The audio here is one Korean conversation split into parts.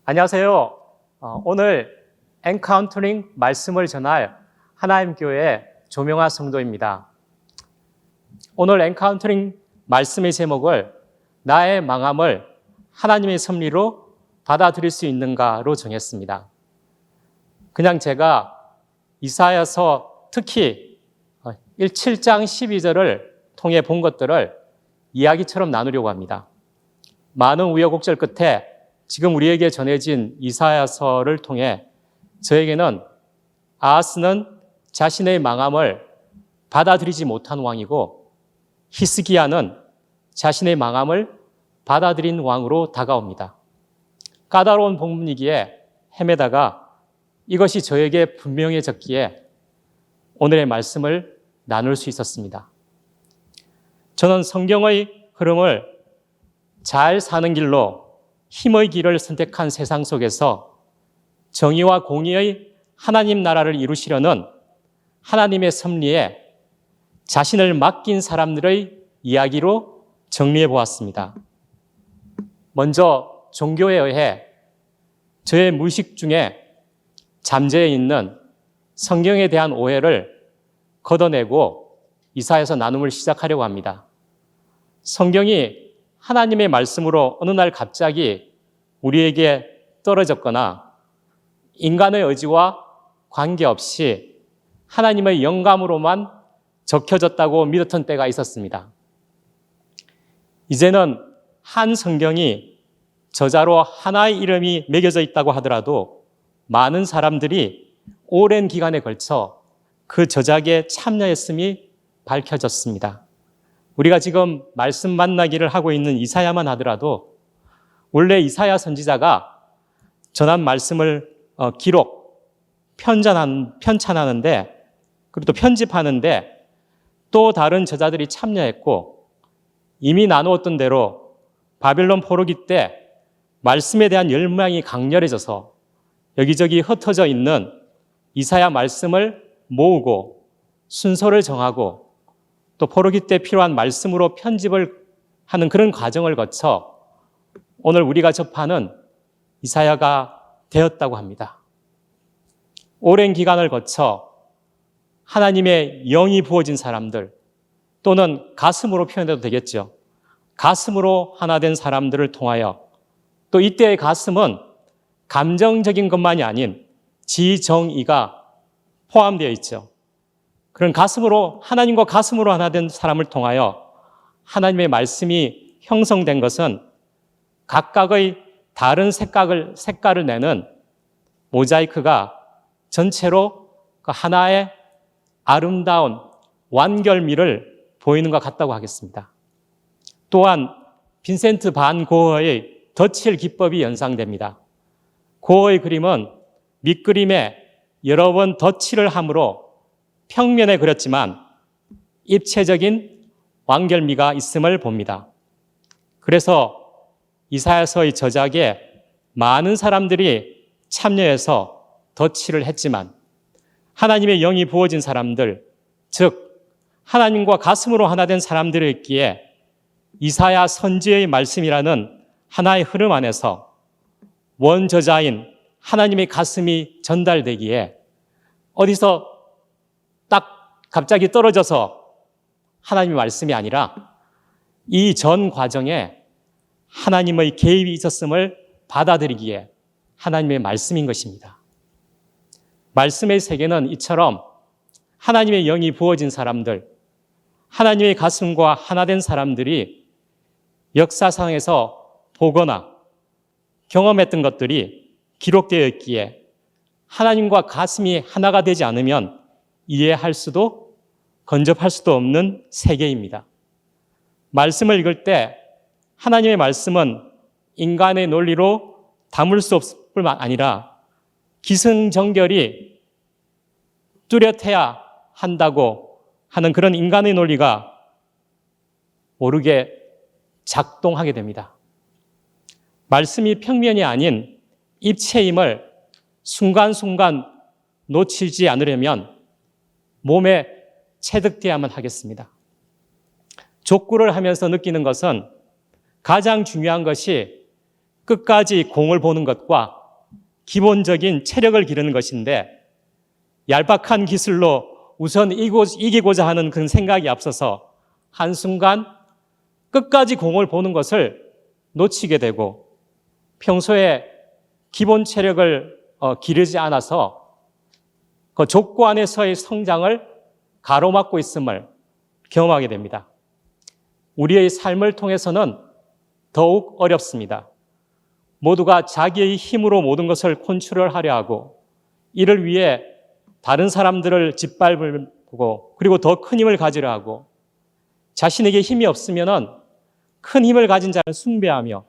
안녕하세요. 오늘 엔카운터링 말씀을 전할 하나님교회 조명아 성도입니다. 오늘 엔카운터링 말씀의 제목을 나의 망함을 하나님의 섭리로 받아들일 수 있는가로 정했습니다. 그냥 제가 이사야서 특히 7장 12절을 통해 본 것들을 이야기처럼 나누려고 합니다. 많은 우여곡절 끝에 지금 우리에게 전해진 이사야서를 통해 저에게는 아하스는 자신의 망함을 받아들이지 못한 왕이고 히스기야는 자신의 망함을 받아들인 왕으로 다가옵니다. 까다로운 본문이기에 헤매다가 이것이 저에게 분명해졌기에 오늘의 말씀을 나눌 수 있었습니다. 저는 성경의 흐름을 잘 사는 길로 힘의 길을 선택한 세상 속에서 정의와 공의의 하나님 나라를 이루시려는 하나님의 섭리에 자신을 맡긴 사람들의 이야기로 정리해 보았습니다. 먼저 종교에 의해 저의 무의식 중에 잠재해 있는 성경에 대한 오해를 걷어내고 이사야서 나눔을 시작하려고 합니다. 성경이 하나님의 말씀으로 어느 날 갑자기 우리에게 떨어졌거나 인간의 의지와 관계없이 하나님의 영감으로만 적혀졌다고 믿었던 때가 있었습니다. 이제는 한 성경이 저자로 하나의 이름이 매겨져 있다고 하더라도 많은 사람들이 오랜 기간에 걸쳐 그 저작에 참여했음이 밝혀졌습니다. 우리가 지금 말씀 만나기를 하고 있는 이사야만 하더라도 원래 이사야 선지자가 전한 말씀을 기록, 편찬하는데 그리고 또 편집하는데 또 다른 저자들이 참여했고 이미 나누었던 대로 바빌론 포로기 때 말씀에 대한 열망이 강렬해져서 여기저기 흩어져 있는 이사야 말씀을 모으고 순서를 정하고 또 포로기 때 필요한 말씀으로 편집을 하는 그런 과정을 거쳐 오늘 우리가 접하는 이사야가 되었다고 합니다. 오랜 기간을 거쳐 하나님의 영이 부어진 사람들 또는 가슴으로 표현해도 되겠죠. 가슴으로 하나 된 사람들을 통하여 또 이때의 가슴은 감정적인 것만이 아닌 지정의가 포함되어 있죠. 그런 가슴으로 하나님과 가슴으로 하나 된 사람을 통하여 하나님의 말씀이 형성된 것은 각각의 다른 색깔을 내는 모자이크가 전체로 그 하나의 아름다운 완결미를 보이는 것 같다고 하겠습니다. 또한 빈센트 반 고흐의 덧칠 기법이 연상됩니다. 고흐의 그림은 밑그림에 여러 번 덧칠을 함으로 평면에 그렸지만 입체적인 완결미가 있음을 봅니다. 그래서 이사야서의 저작에 많은 사람들이 참여해서 덧칠을 했지만 하나님의 영이 부어진 사람들, 즉 하나님과 가슴으로 하나 된 들이었기에 이사야 선지의 말씀이라는 하나의 흐름 안에서 원저자인 하나님의 가슴이 전달되기에 어디서 딱 갑자기 떨어져서 하나님의 말씀이 아니라 이 전 과정에 하나님의 개입이 있었음을 받아들이기에 하나님의 말씀인 것입니다. 말씀의 세계는 이처럼 하나님의 영이 부어진 사람들, 하나님의 가슴과 하나 된 사람들이 역사상에서 보거나 경험했던 것들이 기록되어 있기에 하나님과 가슴이 하나가 되지 않으면 이해할 수도 건접할 수도 없는 세계입니다. 말씀을 읽을 때 하나님의 말씀은 인간의 논리로 담을 수 없을 뿐만 아니라 기승전결이 뚜렷해야 한다고 하는 그런 인간의 논리가 모르게 작동하게 됩니다. 말씀이 평면이 아닌 입체임을 순간순간 놓치지 않으려면 몸에 체득돼야만 하겠습니다. 족구를 하면서 느끼는 것은 가장 중요한 것이 끝까지 공을 보는 것과 기본적인 체력을 기르는 것인데 얄팍한 기술로 우선 이기고자 하는 그런 생각이 앞서서 한순간 끝까지 공을 보는 것을 놓치게 되고 평소에 기본 체력을 기르지 않아서 그 족구 안에서의 성장을 가로막고 있음을 경험하게 됩니다. 우리의 삶을 통해서는 더욱 어렵습니다. 모두가 자기의 힘으로 모든 것을 컨트롤 하려 하고 이를 위해 다른 사람들을 짓밟고 그리고 더 큰 힘을 가지려 하고 자신에게 힘이 없으면 큰 힘을 가진 자를 숭배하며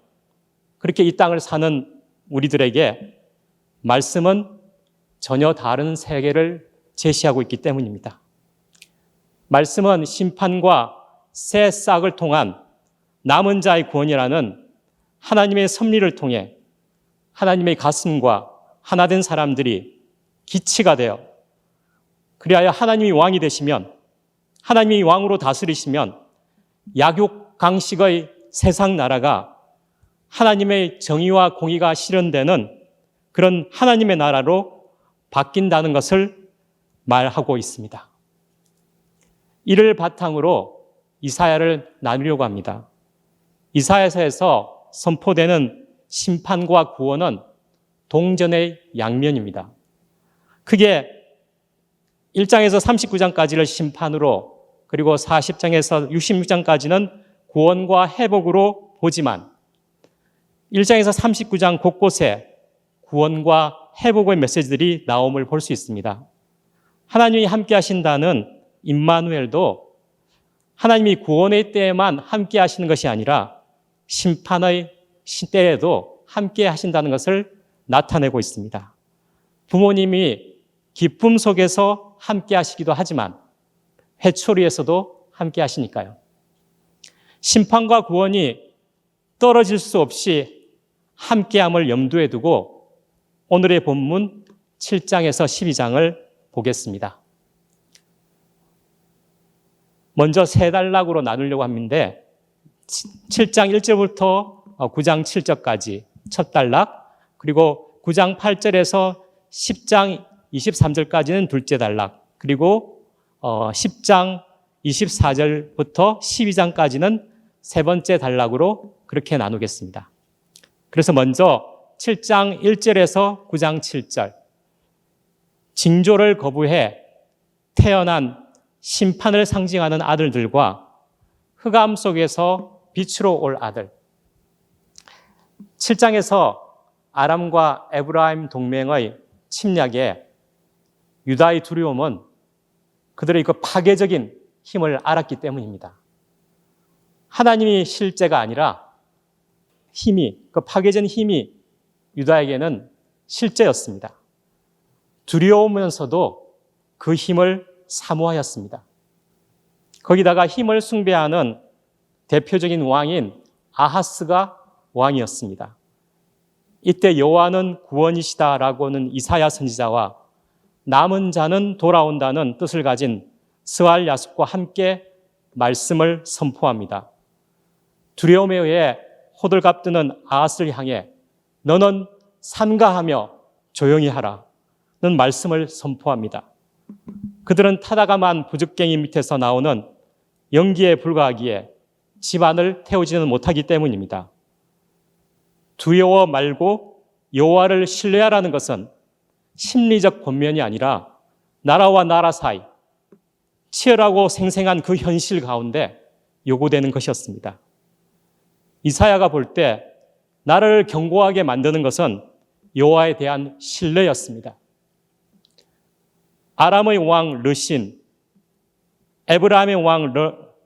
그렇게 이 땅을 사는 우리들에게 말씀은 전혀 다른 세계를 제시하고 있기 때문입니다. 말씀은 심판과 새 싹을 통한 남은 자의 구원이라는 하나님의 섭리를 통해 하나님의 가슴과 하나된 사람들이 기치가 되어 그리하여 하나님이 왕이 되시면 하나님이 왕으로 다스리시면 약육강식의 세상 나라가 하나님의 정의와 공의가 실현되는 그런 하나님의 나라로 바뀐다는 것을 말하고 있습니다. 이를 바탕으로 이사야를 나누려고 합니다. 이사야서에서 선포되는 심판과 구원은 동전의 양면입니다. 크게 1장에서 39장까지를 심판으로 그리고 40장에서 66장까지는 구원과 회복으로 보지만 1장에서 39장 곳곳에 구원과 회복의 메시지들이 나옴을 볼 수 있습니다. 하나님이 함께 하신다는 임마누엘도 하나님이 구원의 때에만 함께 하시는 것이 아니라 심판의 시대에도 함께 하신다는 것을 나타내고 있습니다. 부모님이 기쁨 속에서 함께 하시기도 하지만 회초리에서도 함께 하시니까요. 심판과 구원이 떨어질 수 없이 함께함을 염두에 두고 오늘의 본문 7장에서 12장을 보겠습니다. 먼저 세 단락으로 나누려고 하는데 7장 1절부터 9장 7절까지 첫 단락, 그리고 9장 8절에서 10장 23절까지는 둘째 단락, 그리고 10장 24절부터 12장까지는 세 번째 단락으로 그렇게 나누겠습니다. 그래서 먼저 7장 1절에서 9장 7절, 징조를 거부해 태어난 심판을 상징하는 아들들과 흑암 속에서 빛으로 올 아들. 7장에서 아람과 에브라임 동맹의 침략에 유다의 두려움은 그들의 그 파괴적인 힘을 알았기 때문입니다. 하나님이 실제가 아니라 그 파괴적인 힘이 유다에게는 실제였습니다. 두려우면서도 그 힘을 사모하였습니다. 거기다가 힘을 숭배하는 대표적인 왕인 아하스가 왕이었습니다. 이때 여호와는 구원이시다라고는 이사야 선지자와 남은 자는 돌아온다는 뜻을 가진 스알 야숲과 함께 말씀을 선포합니다. 두려움에 의해 호들갑 뜨는 아하스를 향해 너는 삼가하며 조용히 하라는 말씀을 선포합니다. 그들은 타다감한 부적갱이 밑에서 나오는 연기에 불과하기에 집안을 태우지는 못하기 때문입니다. 두려워 말고 여호와를 신뢰하라는 것은 심리적 권면이 아니라 나라와 나라 사이 치열하고 생생한 그 현실 가운데 요구되는 것이었습니다. 이사야가 볼 때 나라를 견고하게 만드는 것은 여호와에 대한 신뢰였습니다. 아람의 왕 르신, 에브라임의 왕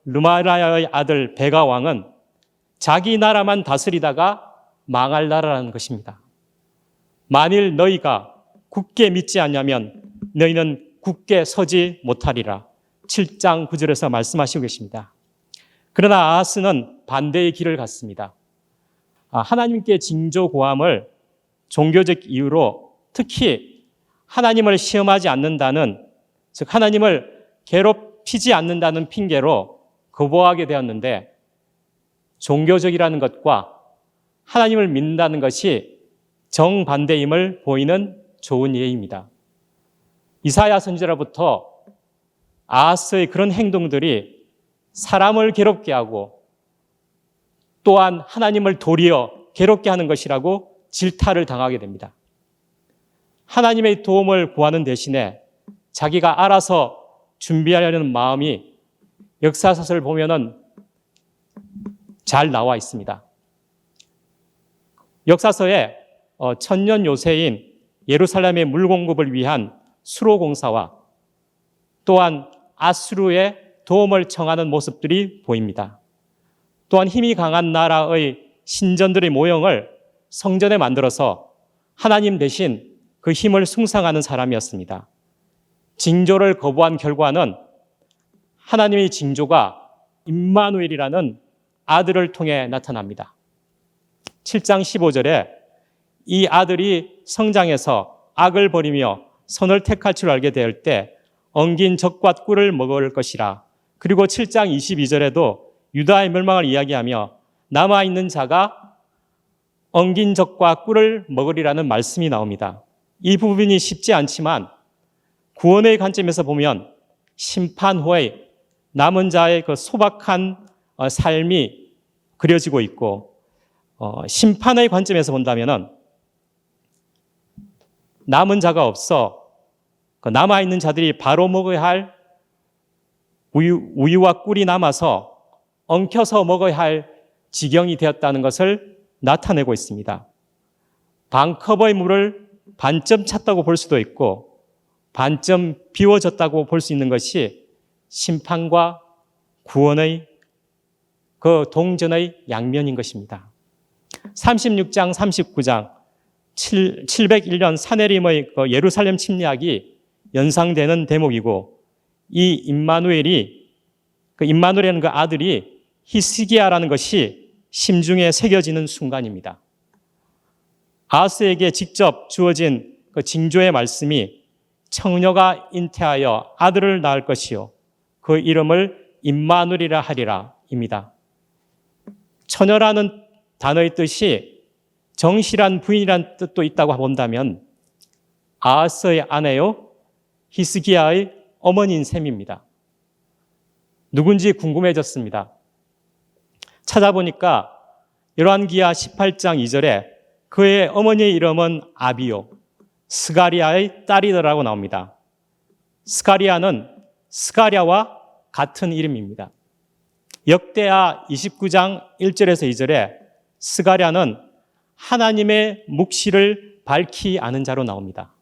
르마라의 아들 베가 왕은 자기 나라만 다스리다가 망할 나라라는 것입니다. 만일 너희가 굳게 믿지 않냐면 너희는 굳게 서지 못하리라. 7장 9절에서 말씀하시고 계십니다. 그러나 아하스는 반대의 길을 갔습니다. 하나님께 징조 고함을 종교적 이유로 특히 하나님을 시험하지 않는다는, 즉 하나님을 괴롭히지 않는다는 핑계로 거부하게 되었는데 종교적이라는 것과 하나님을 믿는다는 것이 정반대임을 보이는 좋은 예입니다. 이사야 선지자로부터 아하스의 그런 행동들이 사람을 괴롭게 하고 또한 하나님을 도리어 괴롭게 하는 것이라고 질타를 당하게 됩니다. 하나님의 도움을 구하는 대신에 자기가 알아서 준비하려는 마음이 역사서를 보면은 잘 나와 있습니다. 역사서에 천년 요새인 예루살렘의 물 공급을 위한 수로 공사와 또한 아수르의 도움을 청하는 모습들이 보입니다. 또한 힘이 강한 나라의 신전들의 모형을 성전에 만들어서 하나님 대신 그 힘을 숭상하는 사람이었습니다. 징조를 거부한 결과는 하나님의 징조가 임마누엘이라는 아들을 통해 나타납니다. 7장 15절에 이 아들이 성장해서 악을 버리며 선을 택할 줄 알게 될 때 엉긴 적과 꿀을 먹을 것이라. 그리고 7장 22절에도 유다의 멸망을 이야기하며 남아있는 자가 엉긴 적과 꿀을 먹으리라는 말씀이 나옵니다. 이 부분이 쉽지 않지만 구원의 관점에서 보면 심판 후에 남은 자의 그 소박한 삶이 그려지고 있고 심판의 관점에서 본다면은 남은 자가 없어 남아있는 자들이 바로 먹어야 할 우유와 꿀이 남아서 엉켜서 먹어야 할 지경이 되었다는 것을 나타내고 있습니다. 반컵의 물을 반점 찼다고 볼 수도 있고 반점 비워졌다고 볼 수 있는 것이 심판과 구원의 그 동전의 양면인 것입니다. 36장, 39장 701년 사내림의 그 예루살렘 침략이 연상되는 대목이고 이 임마누엘이라는 그 아들이 히스기야라는 것이 심중에 새겨지는 순간입니다. 아하스에게 직접 주어진 그 징조의 말씀이 청녀가 잉태하여 아들을 낳을 것이요 그 이름을 임마누엘이라 하리라 입니다. 처녀라는 단어의 뜻이 정실한 부인이라는 뜻도 있다고 본다면 아하스의 아내요 히스기야의 어머니인 셈입니다. 누군지 궁금해졌습니다. 찾아보니까 열왕기하 18장 2절에 그의 어머니의 이름은 아비요 스가리아의 딸이더라고 나옵니다. 스가리아는 스가랴와 같은 이름입니다. 역대하 29장 1절에서 2절에 스가랴는 하나님의 묵시를 밝히 아는 자로 나옵니다.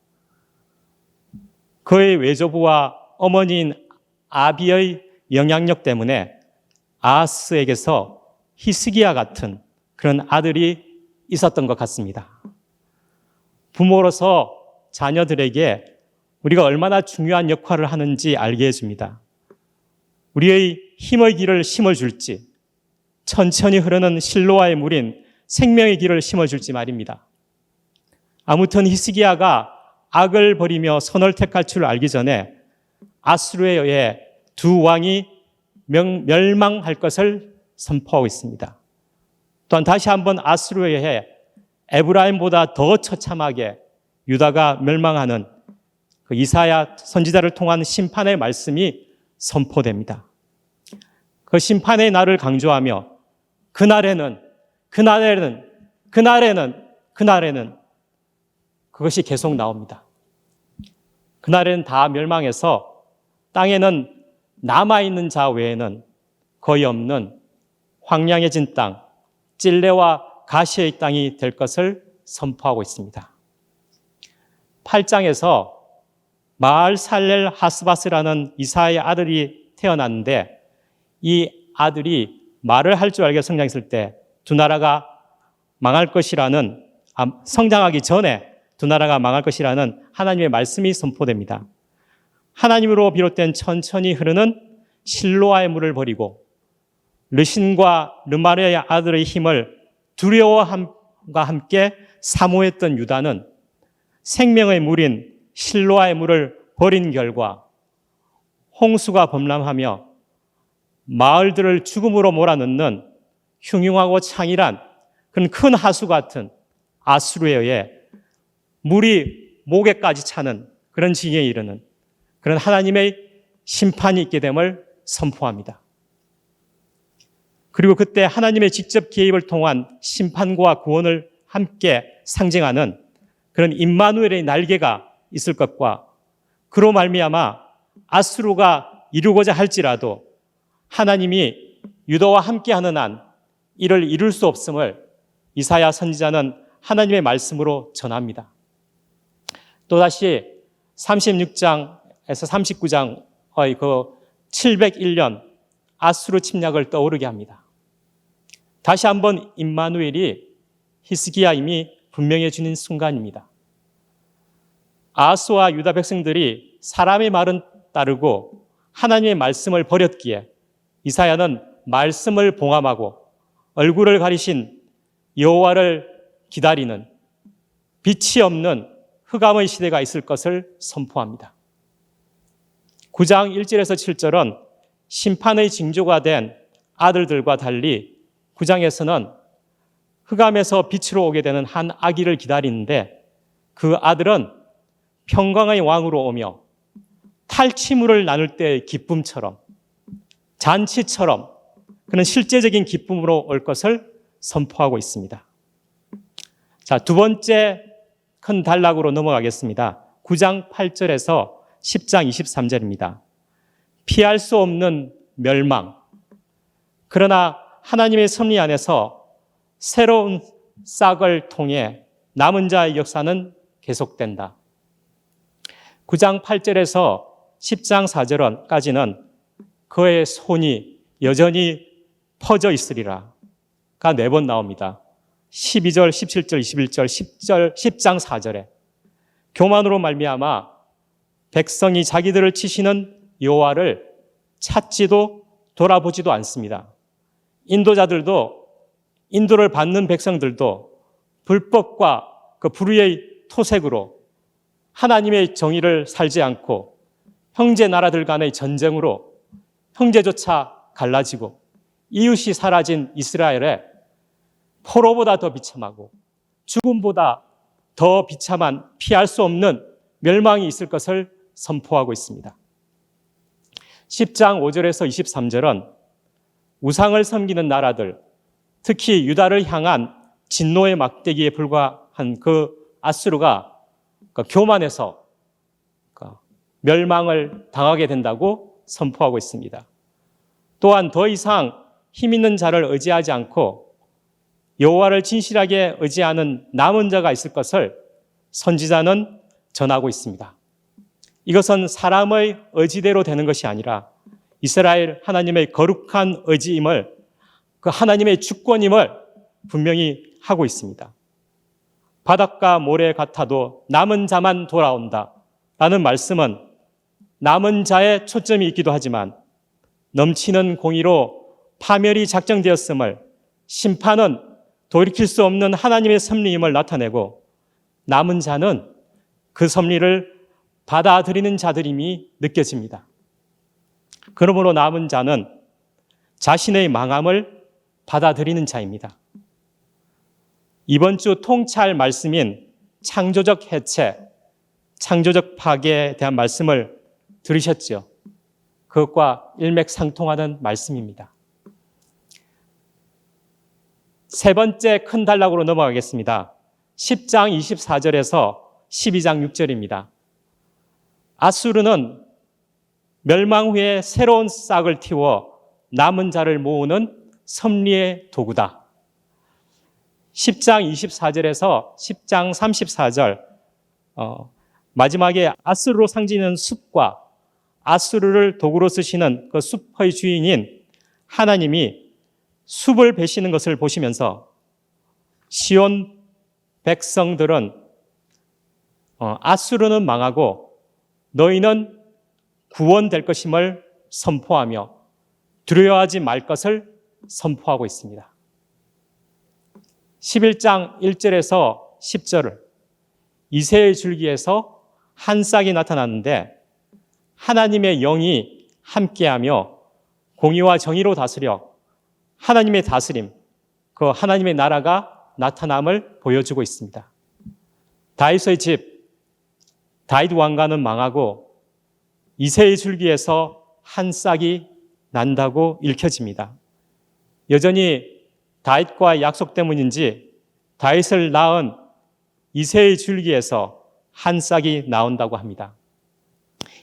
그의 외조부와 어머니인 아비의 영향력 때문에 아하스에게서 히스기야 같은 그런 아들이 있었던 것 같습니다. 부모로서 자녀들에게 우리가 얼마나 중요한 역할을 하는지 알게 해줍니다. 우리의 힘의 길을 심어줄지 천천히 흐르는 실로아의 물인 생명의 길을 심어줄지 말입니다. 아무튼 히스기야가 악을 버리며 선을 택할 줄 알기 전에 아수르에 의해 두 왕이 멸망할 것을 선포하고 있습니다. 또한 다시 한번 아수르에 의해 에브라임보다 더 처참하게 유다가 멸망하는 그 이사야 선지자를 통한 심판의 말씀이 선포됩니다. 그 심판의 날을 강조하며 그날에는 그것이 계속 나옵니다. 그날에는 다 멸망해서 땅에는 남아있는 자 외에는 거의 없는 황량해진 땅, 찔레와 가시의 땅이 될 것을 선포하고 있습니다. 8장에서 마알살렐 하스바스라는 이사의 아들이 태어났는데 이 아들이 말을 할 줄 알게 성장했을 때 두 나라가 망할 것이라는 성장하기 전에 두 나라가 망할 것이라는 하나님의 말씀이 선포됩니다. 하나님으로 비롯된 천천히 흐르는 실로아의 물을 버리고 르신과 르마르의 아들의 힘을 두려워함과 함께 사모했던 유다는 생명의 물인 실로아의 물을 버린 결과 홍수가 범람하며 마을들을 죽음으로 몰아넣는 흉흉하고 창일한 그런 큰 하수 같은 아수르에 의해 물이 목에까지 차는 그런 지경에 이르는 그런 하나님의 심판이 있게 됨을 선포합니다. 그리고 그때 하나님의 직접 개입을 통한 심판과 구원을 함께 상징하는 그런 임마누엘의 날개가 있을 것과 그로 말미암아 아수르가 이루고자 할지라도 하나님이 유다와 함께하는 한 이를 이룰 수 없음을 이사야 선지자는 하나님의 말씀으로 전합니다. 또다시 36장에서 39장의 그 701년 아수르 침략을 떠오르게 합니다. 다시 한번 임마누엘이 히스기야임이 분명해지는 순간입니다. 아하스와 유다 백성들이 사람의 말은 따르고 하나님의 말씀을 버렸기에 이사야는 말씀을 봉함하고 얼굴을 가리신 여호와를 기다리는 빛이 없는 흑암의 시대가 있을 것을 선포합니다. 9장 1절에서 7절은 심판의 징조가 된 아들들과 달리 9장에서는 흑암에서 빛으로 오게 되는 한 아기를 기다리는데 그 아들은 평강의 왕으로 오며 탈취물을 나눌 때의 기쁨처럼 잔치처럼 그런 실제적인 기쁨으로 올 것을 선포하고 있습니다. 자, 두 번째 큰 단락으로 넘어가겠습니다. 9장 8절에서 10장 23절입니다. 피할 수 없는 멸망. 그러나 하나님의 섭리 안에서 새로운 싹을 통해 남은 자의 역사는 계속된다. 9장 8절에서 10장 4절까지는 그의 손이 여전히 퍼져 있으리라가 4번 나옵니다. 12절, 17절, 21절, 10절, 10장 4절에 교만으로 말미암아 백성이 자기들을 치시는 여호와를 찾지도 돌아보지도 않습니다. 인도자들도 인도를 받는 백성들도 불법과 그 불의의 토색으로 하나님의 정의를 살지 않고 형제 나라들 간의 전쟁으로 형제조차 갈라지고 이웃이 사라진 이스라엘에 포로보다 더 비참하고 죽음보다 더 비참한 피할 수 없는 멸망이 있을 것을 선포하고 있습니다. 10장 5절에서 23절은 우상을 섬기는 나라들, 특히 유다를 향한 진노의 막대기에 불과한 그 아수르가 교만해서 멸망을 당하게 된다고 선포하고 있습니다. 또한 더 이상 힘 있는 자를 의지하지 않고 여호와를 진실하게 의지하는 남은 자가 있을 것을 선지자는 전하고 있습니다. 이것은 사람의 의지대로 되는 것이 아니라 이스라엘 하나님의 거룩한 의지임을, 그 하나님의 주권임을 분명히 하고 있습니다. 바닷가 모래 같아도 남은 자만 돌아온다 라는 말씀은 남은 자의 초점이 있기도 하지만 넘치는 공의로 파멸이 작정되었음을, 심판은 돌이킬 수 없는 하나님의 섭리임을 나타내고 남은 자는 그 섭리를 받아들이는 자들임이 느껴집니다. 그러므로 남은 자는 자신의 망함을 받아들이는 자입니다. 이번 주 통찰 말씀인 창조적 해체, 창조적 파괴에 대한 말씀을 들으셨죠? 그것과 일맥상통하는 말씀입니다. 세 번째 큰 단락으로 넘어가겠습니다. 10장 24절에서 12장 6절입니다. 아수르는 멸망 후에 새로운 싹을 틔워 남은 자를 모으는 섭리의 도구다. 10장 24절에서 10장 34절 마지막에 아수르로 상징하는 숲과 아수르를 도구로 쓰시는 그 숲의 주인인 하나님이 숲을 베시는 것을 보시면서 시온 백성들은 아수르는 망하고 너희는 구원될 것임을 선포하며 두려워하지 말 것을 선포하고 있습니다. 11장 1절에서 10절을 이새의 줄기에서 한 싹이 나타났는데 하나님의 영이 함께하며 공의와 정의로 다스려 하나님의 다스림, 그 하나님의 나라가 나타남을 보여주고 있습니다. 다윗의 집, 다윗 왕가는 망하고 이새의 줄기에서 한 싹이 난다고 읽혀집니다. 여전히 다윗과 약속 때문인지 다윗을 낳은 이새의 줄기에서 한 싹이 나온다고 합니다.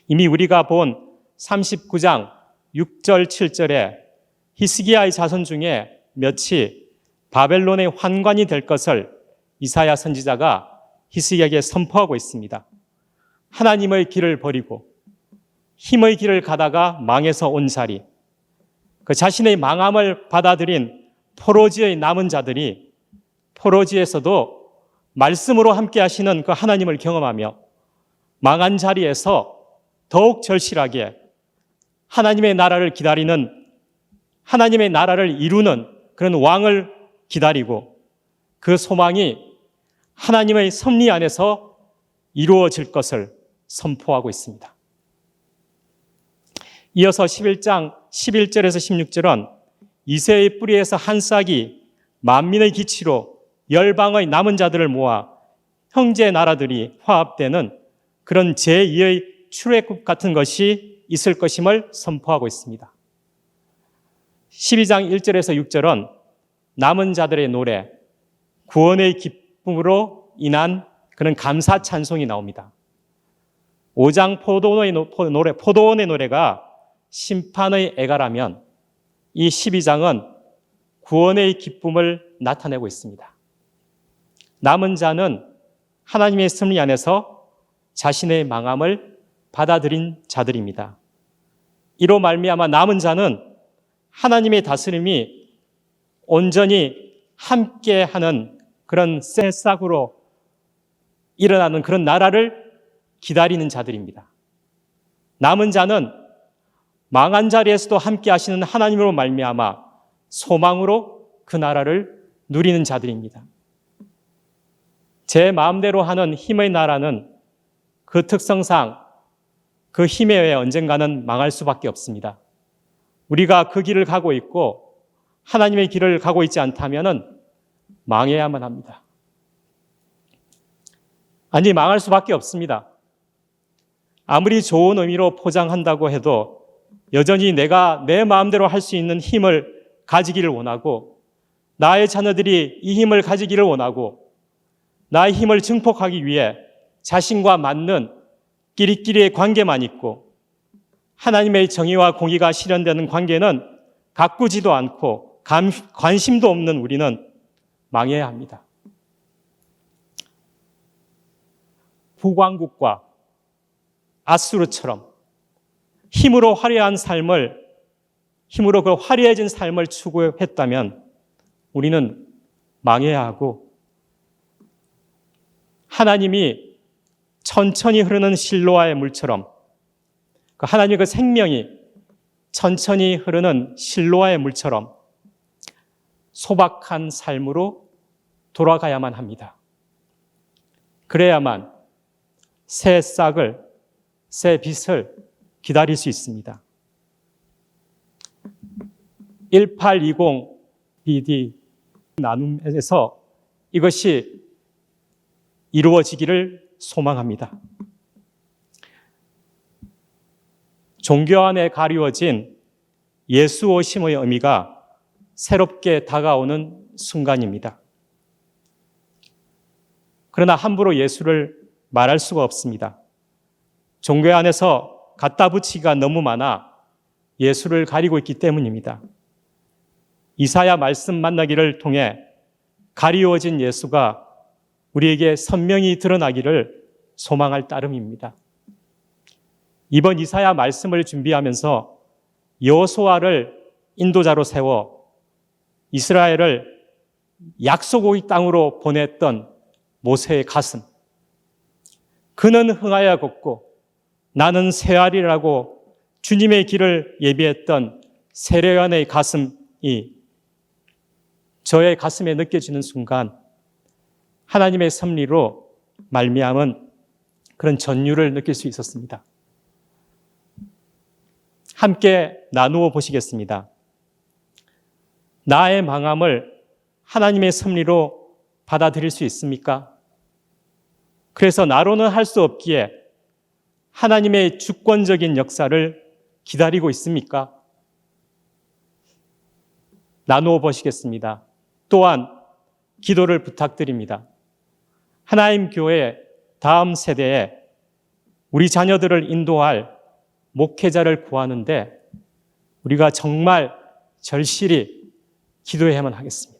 이미 우리가 본 39장 6절 7절에 히스기야의 자손 중에 몇이 바벨론의 환관이 될 것을 이사야 선지자가 히스기야에게 선포하고 있습니다. 하나님의 길을 버리고 힘의 길을 가다가 망해서 온 자리, 그 자신의 망함을 받아들인 포로지의 남은 자들이 포로지에서도 말씀으로 함께 하시는 그 하나님을 경험하며 망한 자리에서 더욱 절실하게 하나님의 나라를 기다리는, 하나님의 나라를 이루는 그런 왕을 기다리고 그 소망이 하나님의 섭리 안에서 이루어질 것을 선포하고 있습니다. 이어서 11장 11절에서 16절은 이새의 뿌리에서 한 싹이 만민의 기치로 열방의 남은 자들을 모아 형제 나라들이 화합되는 그런 제2의 출애굽 같은 것이 있을 것임을 선포하고 있습니다. 12장 1절에서 6절은 남은 자들의 노래, 구원의 기쁨으로 인한 그런 감사 찬송이 나옵니다. 5장 포도원의 노래가 심판의 애가라면 이 12장은 구원의 기쁨을 나타내고 있습니다. 남은 자는 하나님의 섭리 안에서 자신의 망함을 받아들인 자들입니다. 이로 말미암아 남은 자는 하나님의 다스림이 온전히 함께하는 그런 새싹으로 일어나는 그런 나라를 기다리는 자들입니다. 남은 자는 망한 자리에서도 함께 하시는 하나님으로 말미암아 소망으로 그 나라를 누리는 자들입니다. 제 마음대로 하는 힘의 나라는 그 특성상 그 힘에 의해 언젠가는 망할 수밖에 없습니다. 우리가 그 길을 가고 있고 하나님의 길을 가고 있지 않다면 망해야만 합니다. 아니, 망할 수밖에 없습니다. 아무리 좋은 의미로 포장한다고 해도 여전히 내가 내 마음대로 할 수 있는 힘을 가지기를 원하고 나의 자녀들이 이 힘을 가지기를 원하고 나의 힘을 증폭하기 위해 자신과 맞는 끼리끼리의 관계만 있고 하나님의 정의와 공의가 실현되는 관계는 가꾸지도 않고 관심도 없는 우리는 망해야 합니다. 북왕국과 아수르처럼 힘으로 그 화려해진 삶을 추구했다면 우리는 망해야 하고 하나님이 천천히 흐르는 실로아의 물처럼 그 하나님의 그 생명이 천천히 흐르는 실로아의 물처럼 소박한 삶으로 돌아가야만 합니다. 그래야만 새 싹을, 새 빛을 기다릴 수 있습니다. 1820 BD 나눔에서 이것이 이루어지기를 소망합니다. 종교 안에 가리워진 예수 오심의 의미가 새롭게 다가오는 순간입니다. 그러나 함부로 예수를 말할 수가 없습니다. 종교 안에서 갖다 붙이기가 너무 많아 예수를 가리고 있기 때문입니다. 이사야 말씀 만나기를 통해 가리워진 예수가 우리에게 선명히 드러나기를 소망할 따름입니다. 이번 이사야 말씀을 준비하면서 여호수아를 인도자로 세워 이스라엘을 약속의 땅으로 보냈던 모세의 가슴, 그는 흥하여 걷고 나는 새하리라고 주님의 길을 예비했던 세례요한의 가슴이 저의 가슴에 느껴지는 순간 하나님의 섭리로 말미암은 그런 전율을 느낄 수 있었습니다. 함께 나누어 보시겠습니다. 나의 망함을 하나님의 섭리로 받아들일 수 있습니까? 그래서 나로는 할 수 없기에 하나님의 주권적인 역사를 기다리고 있습니까? 나누어 보시겠습니다. 또한 기도를 부탁드립니다. 하나님 교회 다음 세대에 우리 자녀들을 인도할 목회자를 구하는데 우리가 정말 절실히 기도해야만 하겠습니다.